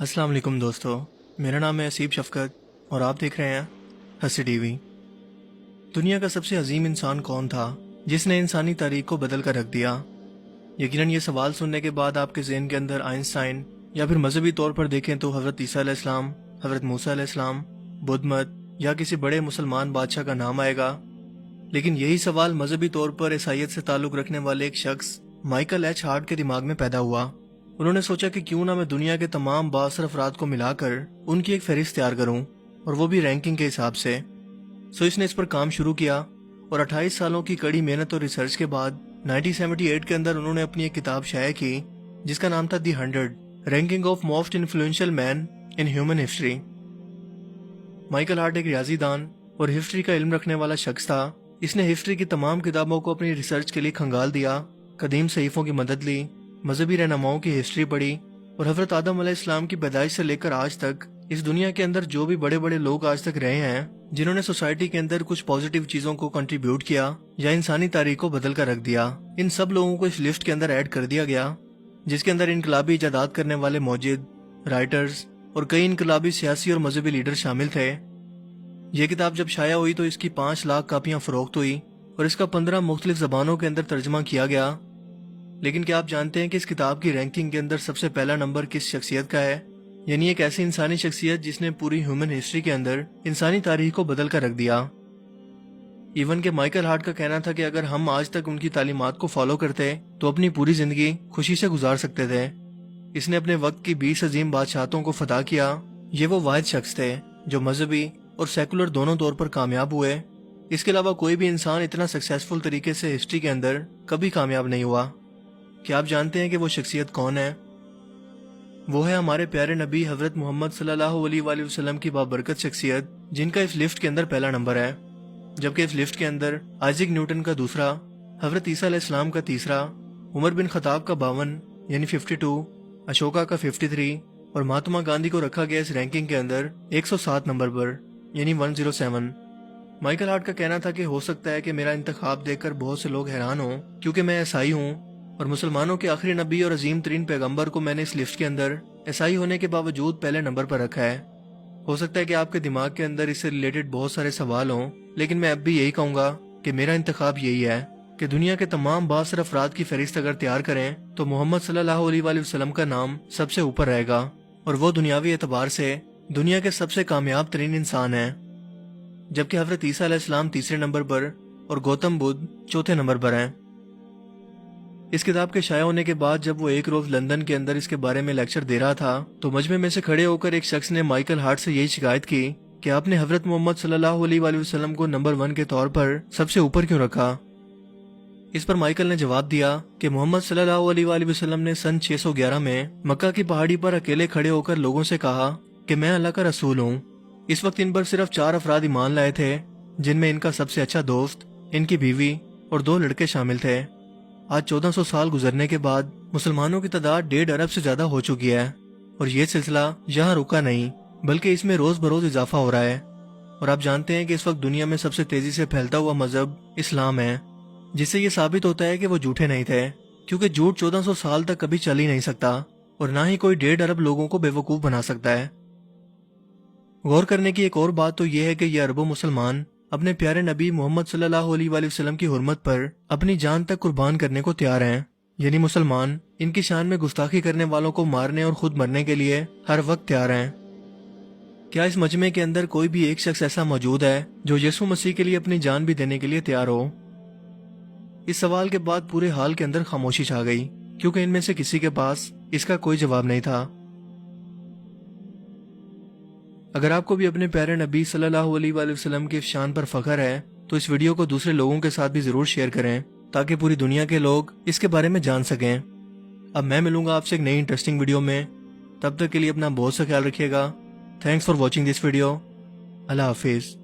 السلام علیکم دوستو، میرا نام ہے اسیب شفقت اور آپ دیکھ رہے ہیں ہنسی ٹی وی۔ دنیا کا سب سے عظیم انسان کون تھا جس نے انسانی تاریخ کو بدل کر رکھ دیا؟ یقیناً یہ سوال سننے کے بعد آپ کے ذہن کے اندر آئنسٹائن یا پھر مذہبی طور پر دیکھیں تو حضرت عیسیٰ علیہ السلام، حضرت موسیٰ علیہ السلام، بدھ مت یا کسی بڑے مسلمان بادشاہ کا نام آئے گا۔ لیکن یہی سوال مذہبی طور پر عیسائیت سے تعلق رکھنے والے ایک شخص مائیکل ایچ ہارٹ کے دماغ میں پیدا ہوا۔ انہوں نے سوچا کہ کیوں نہ میں دنیا کے تمام بااثر افراد کو ملا کر ان کی ایک فہرست تیار کروں، اور وہ بھی رینکنگ کے حساب سے۔ اس نے اس پر کام شروع کیا اور 28 سالوں کی کڑی محنت اور ریسرچ کے بعد 1978 کے اندر انہوں نے اپنی ایک کتاب شائع کی جس کا نام تھا the 100 ranking of most influential men in human history. Michael Hart ایک ریاضی دان اور ہسٹری کا علم رکھنے والا شخص تھا۔ اس نے ہسٹری کی تمام کتابوں کو اپنی ریسرچ کے لیے کھنگال دیا، قدیم صحیفوں کی مدد لی، مذہبی رہنماؤں کی ہسٹری پڑھی، اور حضرت آدم علیہ السلام کی پیدائش سے لے کر آج تک اس دنیا کے اندر جو بھی بڑے بڑے لوگ آج تک رہے ہیں جنہوں نے سوسائٹی کے اندر کچھ پازیٹیو چیزوں کو کنٹریبیوٹ کیا یا انسانی تاریخ کو بدل کر رکھ دیا، ان سب لوگوں کو اس لسٹ کے اندر ایڈ کر دیا گیا، جس کے اندر انقلابی ایجادات کرنے والے موجد، رائٹرز اور کئی انقلابی سیاسی اور مذہبی لیڈر شامل تھے۔ یہ کتاب جب شائع ہوئی تو اس کی 5 لاکھ کاپیاں فروخت ہوئی اور اس کا 15 مختلف زبانوں کے اندر ترجمہ کیا گیا۔ لیکن کیا آپ جانتے ہیں کہ اس کتاب کی رینکنگ کے اندر سب سے پہلا نمبر کس شخصیت کا ہے؟ یعنی ایک ایسی انسانی شخصیت جس نے پوری ہیومن ہسٹری کے اندر انسانی تاریخ کو بدل کر رکھ دیا۔ ایون کہ مائیکل ہارٹ کا کہنا تھا کہ اگر ہم آج تک ان کی تعلیمات کو فالو کرتے تو اپنی پوری زندگی خوشی سے گزار سکتے تھے۔ اس نے اپنے وقت کی 20 عظیم بادشاہتوں کو فتح کیا۔ یہ وہ واحد شخص تھے جو مذہبی اور سیکولر دونوں طور پر کامیاب ہوئے۔ اس کے علاوہ کوئی بھی انسان اتنا سکسیسفل طریقے سے ہسٹری کے اندر کبھی کامیاب نہیں ہوا۔ کیا آپ جانتے ہیں کہ وہ شخصیت کون ہے؟ وہ ہے ہمارے پیارے نبی حضرت محمد صلی اللہ علیہ وآلہ وسلم کی بابرکت شخصیت، جن کا اس لسٹ کے اندر پہلا نمبر ہے، جبکہ اس لسٹ کے اندر آئزک نیوٹن کا دوسرا، حضرت عیسیٰ علیہ السلام کا تیسرا، عمر بن خطاب کا 52 یعنی 52، اشوکا کا 53 اور مہاتما گاندھی کو رکھا گیا اس رینکنگ کے اندر 107 نمبر پر یعنی 107۔ مائیکل ہارٹ کا کہنا تھا کہ ہو سکتا ہے کہ میرا انتخاب دیکھ کر بہت سے لوگ حیران ہوں کیونکہ میں عیسائی ہوں اور مسلمانوں کے آخری نبی اور عظیم ترین پیغمبر کو میں نے اس لسٹ کے اندر عیسائی ہونے کے باوجود پہلے نمبر پر رکھا ہے۔ ہو سکتا ہے کہ آپ کے دماغ کے اندر اس سے ریلیٹڈ بہت سارے سوال ہوں، لیکن میں اب بھی یہی کہوں گا کہ میرا انتخاب یہی ہے کہ دنیا کے تمام بااثر افراد کی فہرست اگر تیار کریں تو محمد صلی اللہ علیہ وآلہ وسلم کا نام سب سے اوپر رہے گا، اور وہ دنیاوی اعتبار سے دنیا کے سب سے کامیاب ترین انسان ہیں، جبکہ حضرت عیسیٰ علیہ السلام تیسرے نمبر پر اور گوتم بدھ چوتھے نمبر پر ہیں۔ اس کتاب کے شائع ہونے کے بعد جب وہ ایک روز لندن کے اندر اس کے بارے میں لیکچر دے رہا تھا تو مجمع میں سے کھڑے ہو کر ایک شخص نے مائیکل ہارٹ سے یہی شکایت کی کہ آپ نے حضرت محمد صلی اللہ علیہ وآلہ وسلم کو نمبر 1 کے طور پر سب سے اوپر کیوں رکھا؟ اس پر مائیکل نے جواب دیا کہ محمد صلی اللہ علیہ وآلہ وسلم نے سن 611 میں مکہ کی پہاڑی پر اکیلے کھڑے ہو کر لوگوں سے کہا کہ میں اللہ کا رسول ہوں۔ اس وقت ان پر صرف 4 افراد ایمان لائے تھے، جن میں ان کا سب سے اچھا دوست، ان کی بیوی اور 2 لڑکے شامل تھے۔ آج 1400 سال گزرنے کے بعد مسلمانوں کی تعداد 1.5 ارب سے زیادہ ہو چکی ہے، اور یہ سلسلہ یہاں رکا نہیں بلکہ اس میں روز بروز اضافہ ہو رہا ہے۔ اور آپ جانتے ہیں کہ اس وقت دنیا میں سب سے تیزی سے پھیلتا ہوا مذہب اسلام ہے، جس سے یہ ثابت ہوتا ہے کہ وہ جھوٹے نہیں تھے، کیونکہ جھوٹ 1400 سال تک کبھی چل ہی نہیں سکتا اور نہ ہی کوئی 1.5 ارب لوگوں کو بے وقوف بنا سکتا ہے۔ غور کرنے کی ایک اور بات تو یہ ہے کہ یہ اربوں مسلمان اپنے پیارے نبی محمد صلی اللہ علیہ وآلہ وسلم کی حرمت پر اپنی جان تک قربان کرنے کو تیار ہیں، یعنی مسلمان ان کی شان میں گستاخی کرنے والوں کو مارنے اور خود مرنے کے لیے ہر وقت تیار ہیں۔ کیا اس مجمع کے اندر کوئی بھی ایک شخص ایسا موجود ہے جو یسوع مسیح کے لیے اپنی جان بھی دینے کے لیے تیار ہو؟ اس سوال کے بعد پورے حال کے اندر خاموشی چھا گئی، کیونکہ ان میں سے کسی کے پاس اس کا کوئی جواب نہیں تھا۔ اگر آپ کو بھی اپنے پیارے نبی صلی اللہ علیہ وآلہ وسلم کی شان پر فخر ہے تو اس ویڈیو کو دوسرے لوگوں کے ساتھ بھی ضرور شیئر کریں تاکہ پوری دنیا کے لوگ اس کے بارے میں جان سکیں۔ اب میں ملوں گا آپ سے ایک نئی انٹرسٹنگ ویڈیو میں، تب تک کے لیے اپنا بہت سا خیال رکھیے گا۔ Thanks for watching this video. اللہ حافظ۔